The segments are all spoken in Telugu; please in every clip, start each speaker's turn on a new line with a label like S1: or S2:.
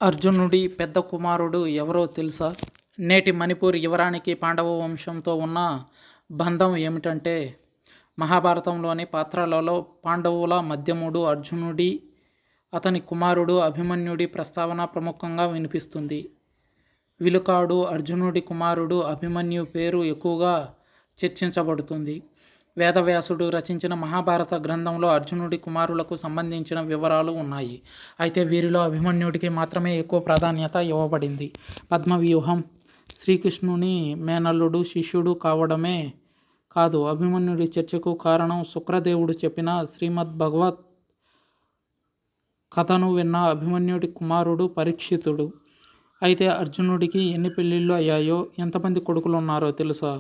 S1: అర్జునుడి పెద్ద కుమారుడు ఎవరో తెలుసా? నేటి మణిపూర్ యువరానికి పాండవ వంశంతో ఉన్న బంధం ఏమిటంటే, మహాభారతంలోని పాత్రలలో పాండవుల మధ్యముడు అర్జునుడి, అతని కుమారుడు అభిమన్యుడి ప్రస్తావన ప్రముఖంగా వినిపిస్తుంది. విలుకాడు అర్జునుడి కుమారుడు అభిమన్యు పేరు ఎక్కువగా చర్చించబడుతుంది. వేదవ్యాసుడు రచించిన మహాభారత గ్రంథంలో అర్జునుడి కుమారులకు సంబంధించిన వివరాలు ఉన్నాయి. అయితే వీరిలో అభిమన్యుడికి మాత్రమే ఎక్కువ ప్రాధాన్యత ఇవ్వబడింది. పద్మవ్యూహం శ్రీకృష్ణుని మేనల్లుడు శిష్యుడు కావడమే కాదు, అభిమన్యుడి చర్చకు కారణం శుక్రదేవుడు చెప్పిన శ్రీమద్ భగవత్ కథను విన్న అభిమన్యుడి కుమారుడు పరీక్షితుడు. అయితే అర్జునుడికి ఎన్ని పెళ్ళిళ్ళు అయ్యాయో, ఎంతమంది కొడుకులు ఉన్నారో తెలుసా?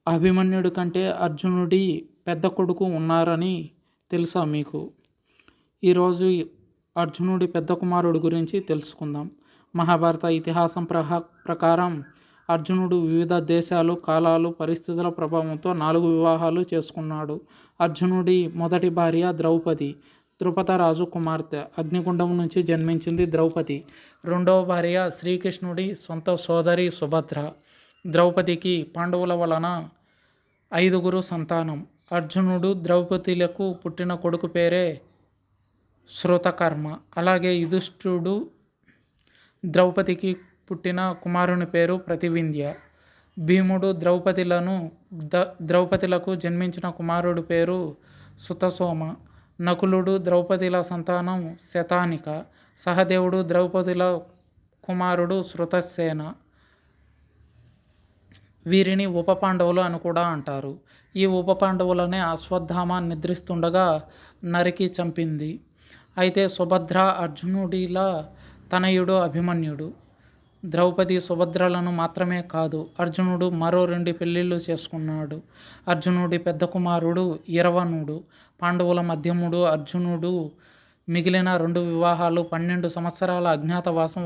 S1: అభిమన్యుడి కంటే అర్జునుడి పెద్ద కొడుకు ఉన్నారని తెలుసా మీకు? ఈరోజు అర్జునుడి పెద్ద కుమారుడు గురించి తెలుసుకుందాం. మహాభారత ఇతిహాసం ప్రకారం అర్జునుడు వివిధ దేశాలు, కాలాలు, పరిస్థితుల ప్రభావంతో 4 వివాహాలు చేసుకున్నాడు. అర్జునుడి మొదటి భార్య ద్రౌపది, ద్రుపదరాజు కుమార్తె. అగ్నిగుండం నుంచి జన్మించింది ద్రౌపది. రెండవ భార్య శ్రీకృష్ణుడి సొంత సోదరి సుభద్ర. ద్రౌపదికి పాండవుల వలన 5గురు సంతానం. అర్జునుడు ద్రౌపదిలకు పుట్టిన కొడుకు పేరే శ్రుతకర్మ. అలాగే యుధిష్ఠిరుడు ద్రౌపదికి పుట్టిన కుమారుని పేరు ప్రతివింధ్య. భీముడు ద్రౌపదిలకు జన్మించిన కుమారుడి పేరు సుతసోమ. నకులుడు ద్రౌపదిల సంతానం శతానిక. సహదేవుడు ద్రౌపదిల కుమారుడు శృతసేన. వీరిని ఉప పాండవులు అని కూడా అంటారు. ఈ ఉప పాండవులనే అశ్వత్థామ నిద్రిస్తుండగా నరికి చంపింది. అయితే సుభద్ర అర్జునుడిల తనయుడు అభిమన్యుడు. ద్రౌపది సుభద్రలను మాత్రమే కాదు, అర్జునుడు మరో 2 పెళ్ళిళ్ళు చేసుకున్నాడు. అర్జునుడి పెద్ద కుమారుడు ఇరవనుడు, పాండవుల మధ్యముడు అర్జునుడు. మిగిలిన 2 వివాహాలు, 12 సంవత్సరాల అజ్ఞాతవాసం,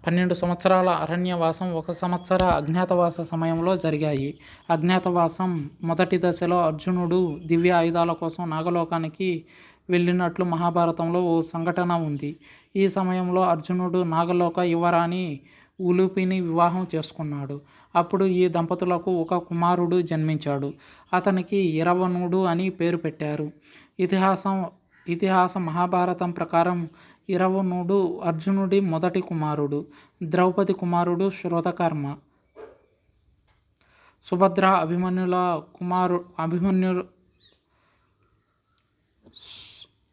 S1: 12 సంవత్సరాల అరణ్యవాసం, 1 సంవత్సర అజ్ఞాతవాస సమయంలో జరిగాయి. అజ్ఞాతవాసం మొదటి దశలో అర్జునుడు దివ్య ఆయుధాల కోసం నాగలోకానికి వెళ్ళినట్లు మహాభారతంలో ఓ సంఘటన ఉంది. ఈ సమయంలో అర్జునుడు నాగలోక యువరాణి ఉలూపిని వివాహం చేసుకున్నాడు. అప్పుడు ఈ దంపతులకు ఒక కుమారుడు జన్మించాడు. అతనికి ఇరవనుడు అని పేరు పెట్టారు. ఇతిహాస మహాభారతం ప్రకారం ఇరవనుడు అర్జునుడి మొదటి కుమారుడు. ద్రౌపది కుమారుడు శ్రుతకర్మ.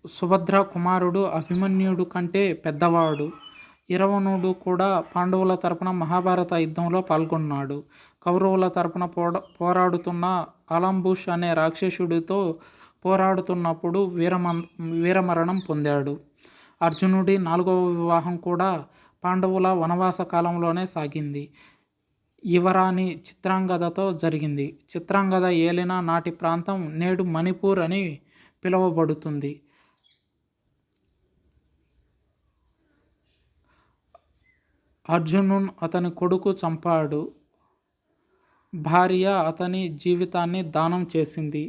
S1: సుభద్ర కుమారుడు అభిమన్యుడు కంటే పెద్దవాడు. ఇరవనుడు కూడా పాండవుల తరపున మహాభారత యుద్ధంలో పాల్గొన్నాడు. కౌరవుల తరపున పోరాడుతున్న అలంబుష్ అనే రాక్షసుడితో పోరాడుతున్నప్పుడు వీరమరణం పొందాడు. అర్జునుడి 4వ వివాహం కూడా పాండవుల వనవాస కాలంలోనే సాగింది. యువరాణి చిత్రాంగదతో జరిగింది. చిత్రాంగద ఏలిన నాటి ప్రాంతం నేడు మణిపూర్ అని పిలువబడుతుంది. అర్జునుడు అతని కొడుకు చంపాడు. భార్య అతని జీవితాన్ని దానం చేసింది.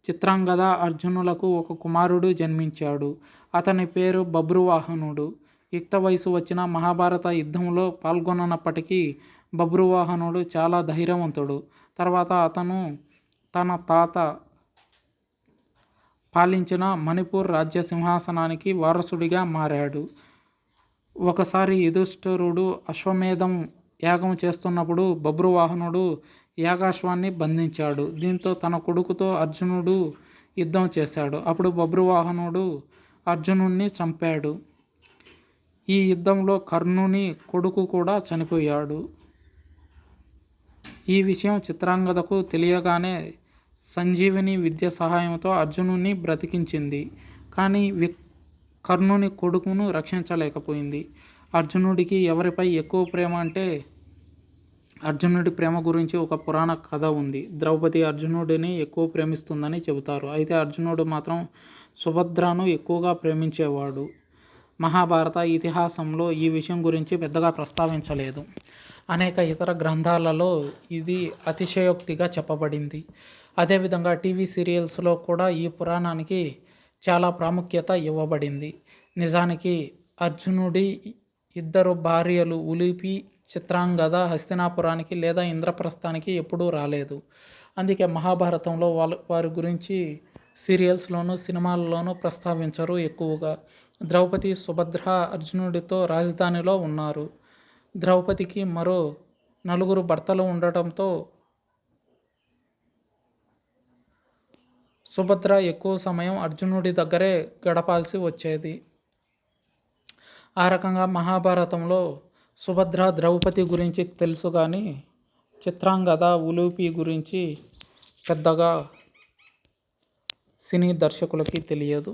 S1: చిత్రాంగద అర్జునులకు ఒక కుమారుడు జన్మించాడు. అతని పేరు బభ్రువాహనుడు. యుక్త వయసు వచ్చిన మహాభారత యుద్ధంలో పాల్గొననప్పటికీ బభ్రువాహనుడు చాలా ధైర్యవంతుడు. తర్వాత అతను తన తాత పాలించిన మణిపూర్ రాజ్య సింహాసనానికి వారసుడిగా మారాడు. ఒకసారి యుధిష్ఠిరుడు అశ్వమేధం యాగం చేస్తున్నప్పుడు బభ్రువాహనుడు యాగాశ్వాన్ని బంధించాడు. దీంతో తన కొడుకుతో అర్జునుడు యుద్ధం చేశాడు. అప్పుడు బభ్రువాహనుడు అర్జునుడిని చంపాడు. ఈ యుద్ధంలో కర్ణుని కొడుకు కూడా చనిపోయాడు. ఈ విషయం చిత్రాంగదకు తెలియగానే సంజీవిని విద్య సహాయంతో అర్జునుడిని బ్రతికించింది. కానీ కర్ణుని కొడుకును రక్షించలేకపోయింది. అర్జునుడికి ఎవరిపై ఎక్కువ ప్రేమ అంటే, అర్జునుడి ప్రేమ గురించి ఒక పురాణ కథ ఉంది. ద్రౌపది అర్జునుడిని ఎక్కువ ప్రేమిస్తుందని చెబుతారు. అయితే అర్జునుడు మాత్రం సుభద్రను ఎక్కువగా ప్రేమించేవాడు. మహాభారత ఇతిహాసంలో ఈ విషయం గురించి పెద్దగా ప్రస్తావించలేదు. అనేక ఇతర గ్రంథాలలో ఇది అతిశయోక్తిగా చెప్పబడింది. అదేవిధంగా టీవీ సీరియల్స్లో కూడా ఈ పురాణానికి చాలా ప్రాముఖ్యత ఇవ్వబడింది. నిజానికి అర్జునుడి ఇద్దరు భార్యలు ఉలూపి, చిత్రాంగద హస్తినాపురానికి లేదా ఇంద్రప్రస్థానికి ఎప్పుడూ రాలేదు. అందుకే మహాభారతంలో వారి గురించి సీరియల్స్లోనూ సినిమాల్లోనూ ప్రస్తావించరు ఎక్కువగా. ద్రౌపది, సుభద్ర అర్జునుడితో రాజధానిలో ఉన్నారు. ద్రౌపదికి మరో 4 భర్తలు ఉండటంతో సుభద్ర ఎక్కువ సమయం అర్జునుడి దగ్గరే గడపాల్సి వచ్చేది. ఆ రకంగా మహాభారతంలో సుభద్ర, ద్రౌపది గురించి తెలుసు కానీ చిత్రాంగద, ఉలూపి గురించి పెద్దగా సినీ దర్శకులకి తెలియదు.